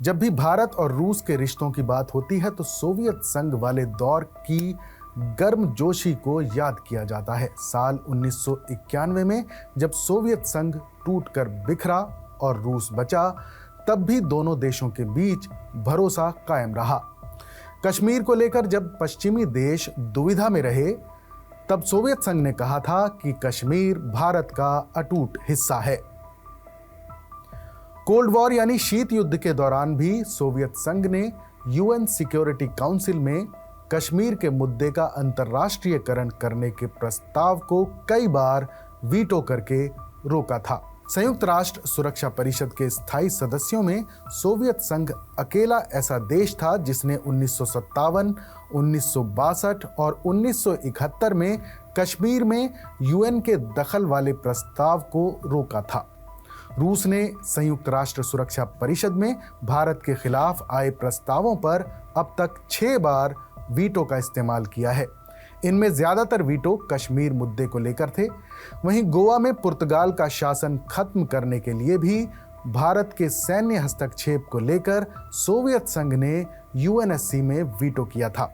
जब भी भारत और रूस के रिश्तों की बात होती है तो सोवियत संघ वाले दौर की गर्मजोशी को याद किया जाता है। साल 1991 में जब सोवियत संघ टूटकर बिखरा और रूस बचा, तब भी दोनों देशों के बीच भरोसा कायम रहा। कश्मीर को लेकर जब पश्चिमी देश दुविधा में रहे, तब सोवियत संघ ने कहा था कि कश्मीर भारत का अटूट हिस्सा है। कोल्ड वॉर यानी शीत युद्ध के दौरान भी सोवियत संघ ने यूएन सिक्योरिटी काउंसिल में कश्मीर के मुद्दे का अंतर्राष्ट्रीयकरण करने के प्रस्ताव को कई बार वीटो करके रोका था। संयुक्त राष्ट्र सुरक्षा परिषद के स्थायी सदस्यों में सोवियत संघ अकेला ऐसा देश था जिसने 1957, 1962 और 1971 में कश्मीर में यूएन के दखल वाले प्रस्ताव को रोका था। रूस ने संयुक्त राष्ट्र सुरक्षा परिषद में भारत के खिलाफ आए प्रस्तावों पर अब तक 6 बार वीटो का इस्तेमाल किया है। इनमें ज्यादातर वीटो कश्मीर मुद्दे को लेकर थे। वहीं गोवा में पुर्तगाल का शासन खत्म करने के लिए भी भारत के सैन्य हस्तक्षेप को लेकर सोवियत संघ ने यूएनएससी में वीटो किया था।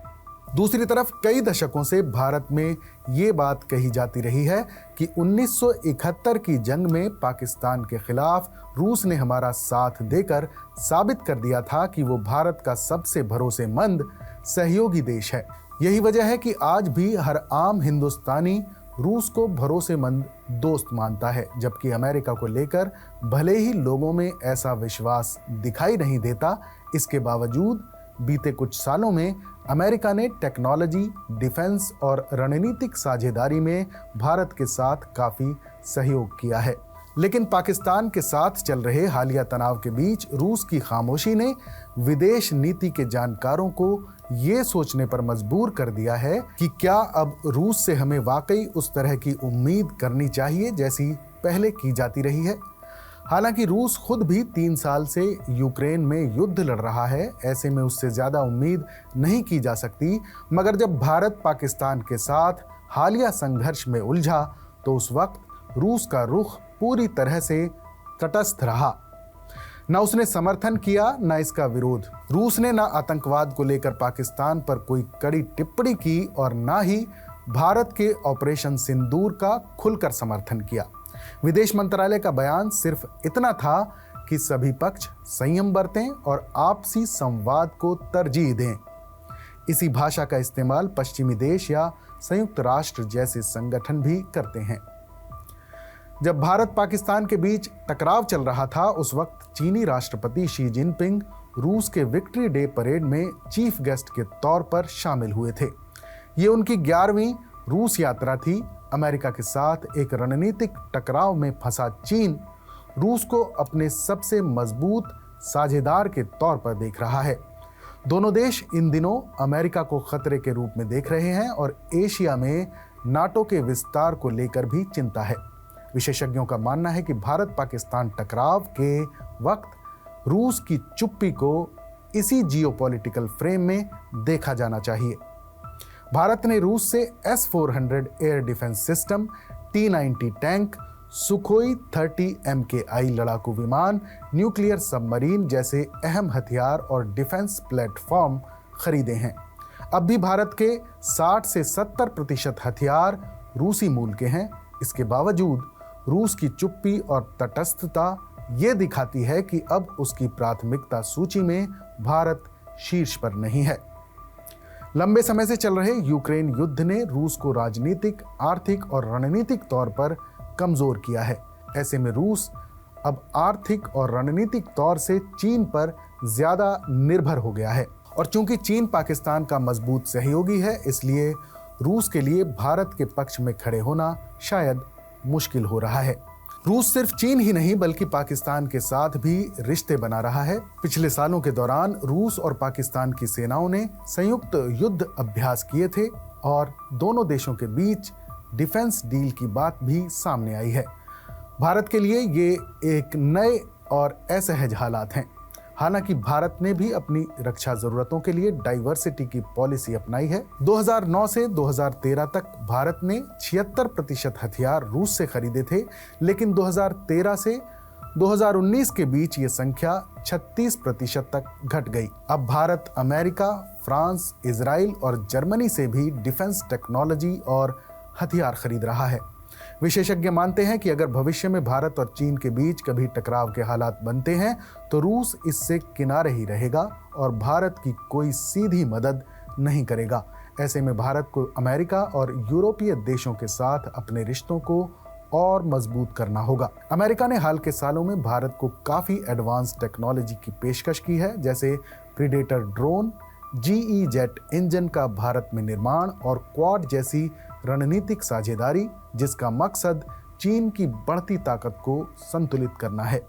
दूसरी तरफ कई दशकों से भारत में ये बात कही जाती रही है कि 1971 की जंग में पाकिस्तान के खिलाफ रूस ने हमारा साथ देकर साबित कर दिया था कि वो भारत का सबसे भरोसेमंद सहयोगी देश है। यही वजह है कि आज भी हर आम हिंदुस्तानी रूस को भरोसेमंद दोस्त मानता है, जबकि अमेरिका को लेकर भले ही लोगों में ऐसा विश्वास दिखाई नहीं देता, इसके बावजूद बीते कुछ सालों में अमेरिका ने टेक्नोलॉजी, डिफेंस और रणनीतिक साझेदारी में भारत के साथ काफी सहयोग किया है। लेकिन पाकिस्तान के साथ चल रहे हालिया तनाव के बीच रूस की खामोशी ने विदेश नीति के जानकारों को ये सोचने पर मजबूर कर दिया है कि क्या अब रूस से हमें वाकई उस तरह की उम्मीद करनी चाहिए जैसी पहले की जाती रही है। हालांकि रूस खुद भी 3 साल से यूक्रेन में युद्ध लड़ रहा है, ऐसे में उससे ज्यादा उम्मीद नहीं की जा सकती। मगर जब भारत पाकिस्तान के साथ हालिया संघर्ष में उलझा तो उस वक्त रूस का रुख पूरी तरह से तटस्थ रहा। न उसने समर्थन किया न इसका विरोध। रूस ने न आतंकवाद को लेकर पाकिस्तान पर कोई कड़ी टिप्पणी की और न ही भारत के ऑपरेशन सिंदूर का खुलकर समर्थन किया। विदेश मंत्रालय का बयान सिर्फ इतना था कि सभी पक्ष संयम बरतें और आपसी संवाद को तरजीह दें। इसी भाषा का इस्तेमाल पश्चिमी देश या संयुक्त राष्ट्र जैसे संगठन भी करते हैं। जब भारत पाकिस्तान के बीच टकराव चल रहा था, उस वक्त चीनी राष्ट्रपति शी जिनपिंग रूस के विक्ट्री डे परेड में चीफ गेस्ट के तौर पर शामिल हुए थे। ये उनकी 11वीं रूस यात्रा थी। अमेरिका के साथ एक रणनीतिक टकराव में फंसा चीन रूस को अपने सबसे मजबूत साझेदार के तौर पर देख रहा है। दोनों देश इन दिनों अमेरिका को खतरे के रूप में देख रहे हैं और एशिया में नाटो के विस्तार को लेकर भी चिंता है। विशेषज्ञों का मानना है कि भारत पाकिस्तान टकराव के वक्त रूस की चुप्पी को इसी जियोपॉलिटिकल फ्रेम में देखा जाना चाहिए। भारत ने रूस से S-400 air defence system, T-90 tank, Sukhoi 30 MKI लड़ाकू विमान, न्यूक्लियर सबमरीन जैसे अहम हथियार और डिफेंस प्लेटफॉर्म खरीदे हैं। अब भी भारत के 60 से 70% हथियार रूसी मूल के हैं। इसके बावजूद रूस की चुप्पी और तटस्थता ये दिखाती है कि अब उसकी प्राथमिकता सूची में भारत शीर्ष पर नहीं है। लंबे समय से चल रहे यूक्रेन युद्ध ने रूस को राजनीतिक, आर्थिक और रणनीतिक तौर पर कमजोर किया है। ऐसे में रूस अब आर्थिक और रणनीतिक तौर से चीन पर ज्यादा निर्भर हो गया है और चूंकि चीन पाकिस्तान का मजबूत सहयोगी है, इसलिए रूस के लिए भारत के पक्ष में खड़े होना शायद मुश्किल हो रहा है। रूस सिर्फ चीन ही नहीं बल्कि पाकिस्तान के साथ भी रिश्ते बना रहा है। पिछले सालों के दौरान रूस और पाकिस्तान की सेनाओं ने संयुक्त युद्ध अभ्यास किए थे और दोनों देशों के बीच डिफेंस डील की बात भी सामने आई है। भारत के लिए ये एक नए और असहज हालात हैं। हालांकि भारत ने भी अपनी रक्षा जरूरतों के लिए डाइवर्सिटी की पॉलिसी अपनाई है। 2009 से 2013 तक भारत ने 76% हथियार रूस से खरीदे थे, लेकिन 2013 से 2019 के बीच ये संख्या 36% तक घट गई। अब भारत अमेरिका, फ्रांस, इजराइल और जर्मनी से भी डिफेंस टेक्नोलॉजी और हथियार खरीद रहा है। विशेषज्ञ मानते हैं कि अगर भविष्य में भारत और चीन के बीच कभी टकराव के हालात बनते हैं तो रूस इससे किनारे ही रहेगा और भारत की कोई सीधी मदद नहीं करेगा। ऐसे में भारत को अमेरिका और यूरोपीय देशों के साथ अपने रिश्तों को और मजबूत करना होगा। अमेरिका ने हाल के सालों में भारत को काफी एडवांस टेक्नोलॉजी की पेशकश की है, जैसे predator drone, GE jet engine का भारत में निर्माण और क्वाड जैसी रणनीतिक साझेदारी, जिसका मकसद चीन की बढ़ती ताकत को संतुलित करना है।